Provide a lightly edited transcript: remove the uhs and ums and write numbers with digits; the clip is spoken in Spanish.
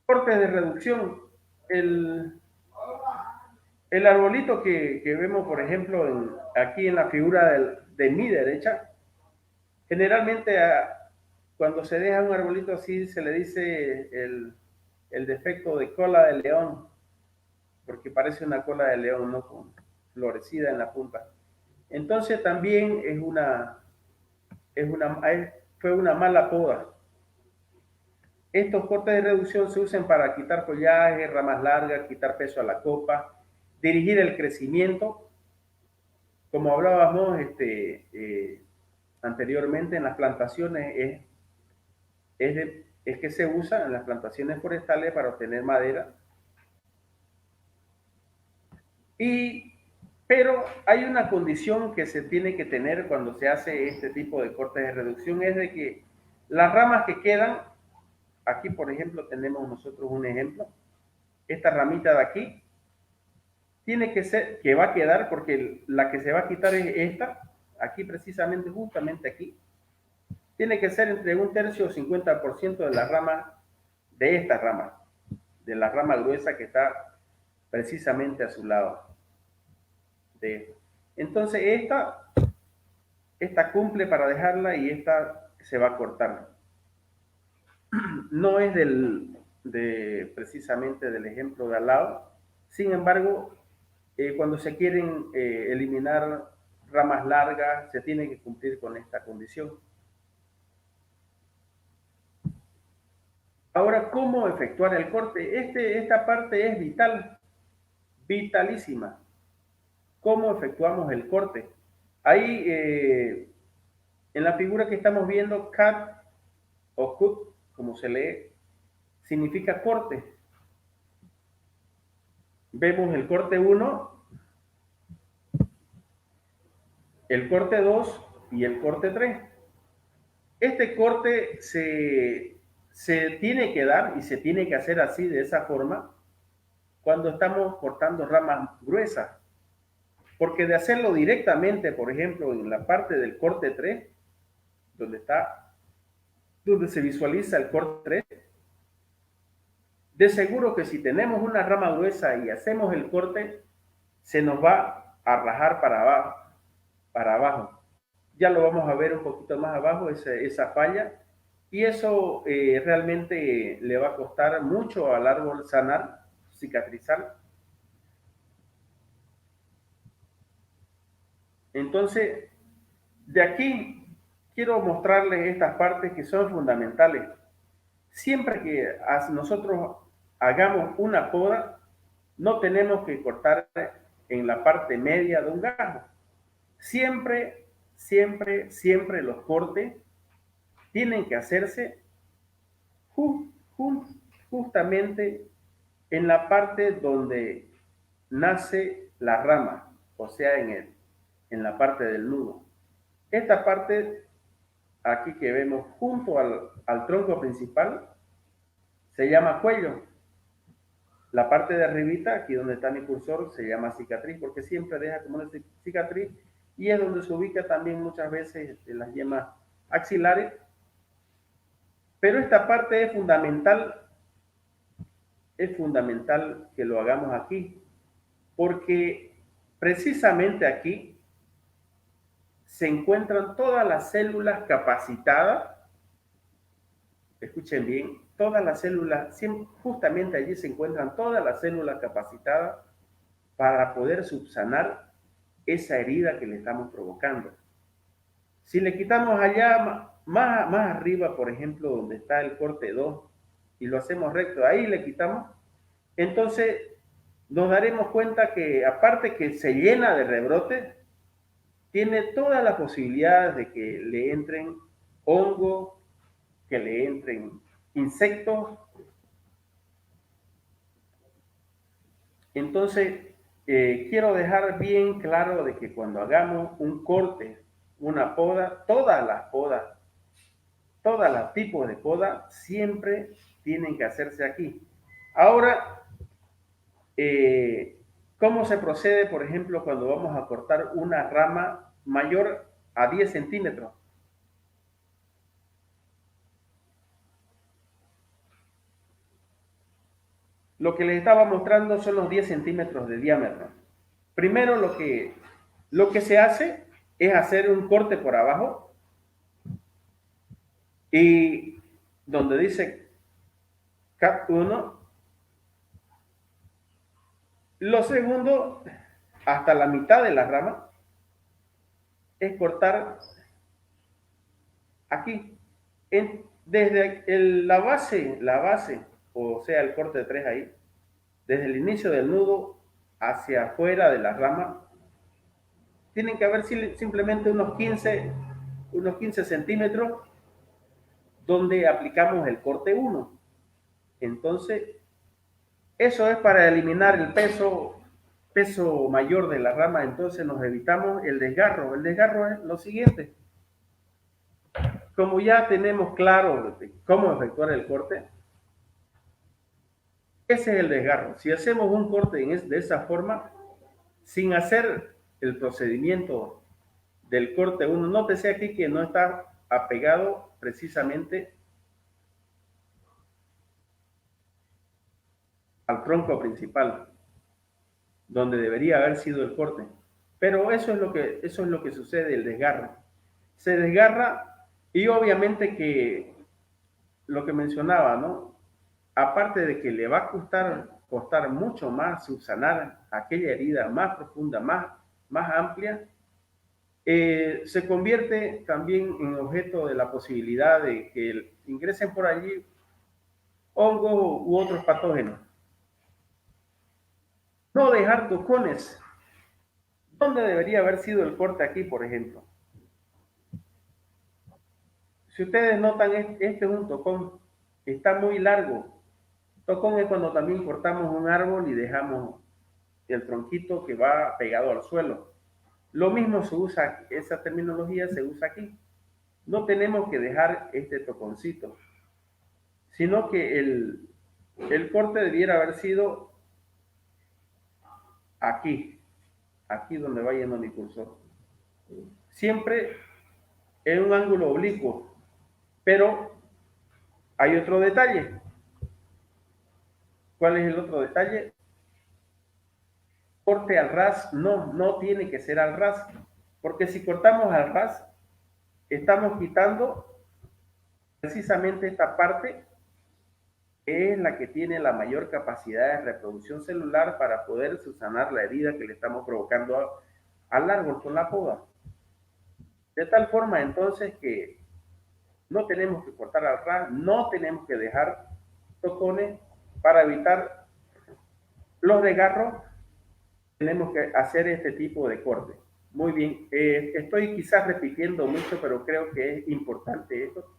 Cortes de reducción. El, el arbolito que vemos, por ejemplo, aquí en la figura de mi derecha, generalmente cuando se deja un arbolito así se le dice el defecto de cola de león, porque parece una cola de león, ¿no? Con florecida en la punta. Entonces también fue una mala poda. Estos cortes de reducción se usan para quitar follaje, ramas largas, quitar peso a la copa, dirigir el crecimiento. Como hablábamos anteriormente en las plantaciones, es que se usa en las plantaciones forestales para obtener madera. Y, pero hay una condición que se tiene que tener cuando se hace este tipo de cortes de reducción, es de que las ramas que quedan, aquí por ejemplo tenemos nosotros un ejemplo, esta ramita de aquí, tiene que ser, que va a quedar, porque la que se va a quitar es esta, aquí precisamente, justamente aquí, tiene que ser entre un tercio o 50% de la rama, de esta rama, de la rama gruesa que está precisamente a su lado. De, entonces esta cumple para dejarla y esta se va a cortar. No es precisamente del ejemplo de al lado, sin embargo, cuando se quieren eliminar ramas largas, se tiene que cumplir con esta condición. Ahora, ¿cómo efectuar el corte? Esta parte es vital, vitalísima. ¿Cómo efectuamos el corte? Ahí, en la figura que estamos viendo, cut o cut, como se lee, significa corte. Vemos el corte 1, el corte 2 y el corte 3. Este corte se tiene que dar y se tiene que hacer así, de esa forma, cuando estamos cortando ramas gruesas. Porque de hacerlo directamente, por ejemplo, en la parte del corte 3, donde está, donde se visualiza el corte 3, de seguro que si tenemos una rama gruesa y hacemos el corte, se nos va a rajar para abajo, para abajo. Ya lo vamos a ver un poquito más abajo, esa falla, y eso realmente le va a costar mucho al árbol sanar, cicatrizar. Entonces, de aquí quiero mostrarles estas partes que son fundamentales. Siempre que nosotros hagamos una poda, no tenemos que cortar en la parte media de un gajo. Siempre, siempre, siempre los cortes tienen que hacerse ju- ju- justamente en la parte donde nace la rama, o sea, en la parte del nudo. Esta parte aquí que vemos junto al tronco principal se llama cuello. La parte de arribita, aquí donde está mi cursor, se llama cicatriz, porque siempre deja como una cicatriz, y es donde se ubica también muchas veces las yemas axilares. Pero esta parte es fundamental que lo hagamos aquí, porque precisamente aquí se encuentran todas las células capacitadas, escuchen bien, todas las células, justamente allí se encuentran todas las células capacitadas para poder subsanar esa herida que le estamos provocando. Si le quitamos allá más arriba, por ejemplo, donde está el corte 2, y lo hacemos recto, ahí le quitamos, entonces nos daremos cuenta que aparte que se llena de rebrotes, tiene todas las posibilidades de que le entren hongos, que le entren insectos. Entonces, quiero dejar bien claro de que cuando hagamos un corte, una poda, todos los tipos de poda siempre tienen que hacerse aquí. Ahora, ¿cómo se procede, por ejemplo, cuando vamos a cortar una rama mayor a 10 centímetros? Lo que les estaba mostrando son los 10 centímetros de diámetro. Primero lo que se hace es hacer un corte por abajo y donde dice cap 1, lo segundo, hasta la mitad de la rama, es cortar aquí, desde la base, o sea, el corte de 3 ahí, desde el inicio del nudo hacia afuera de la rama, tienen que haber simplemente unos 15 centímetros donde aplicamos el corte 1. Entonces, eso es para eliminar el peso mayor de la rama, entonces nos evitamos el desgarro. El desgarro es lo siguiente. Como ya tenemos claro cómo efectuar el corte, ese es el desgarro. Si hacemos un corte de esa forma, sin hacer el procedimiento del corte 1, nótese aquí que no está apegado precisamente al tronco principal, donde debería haber sido el corte. Pero eso es lo que sucede, el desgarre. Se desgarra y obviamente que lo que mencionaba, ¿no? Aparte de que le va a costar mucho más subsanar aquella herida más profunda, más amplia, se convierte también en objeto de la posibilidad de que ingresen por allí hongos u otros patógenos. No dejar tocones. ¿Dónde debería haber sido el corte aquí, por ejemplo? Si ustedes notan, este es un tocón, está muy largo. Tocón es cuando también cortamos un árbol y dejamos el tronquito que va pegado al suelo. Lo mismo se usa, esa terminología se usa aquí. No tenemos que dejar este toconcito, sino que el corte debiera haber sido aquí, aquí donde va yendo mi cursor. Siempre en un ángulo oblicuo, pero hay otro detalle. ¿Cuál es el otro detalle? Corte al ras, no tiene que ser al ras, porque si cortamos al ras, estamos quitando precisamente esta parte que es la que tiene la mayor capacidad de reproducción celular para poder subsanar la herida que le estamos provocando al árbol con la poda. De tal forma entonces que no tenemos que cortar al ras, no tenemos que dejar tocones para evitar los desgarros, tenemos que hacer este tipo de corte. Muy bien, estoy quizás repitiendo mucho, pero creo que es importante esto.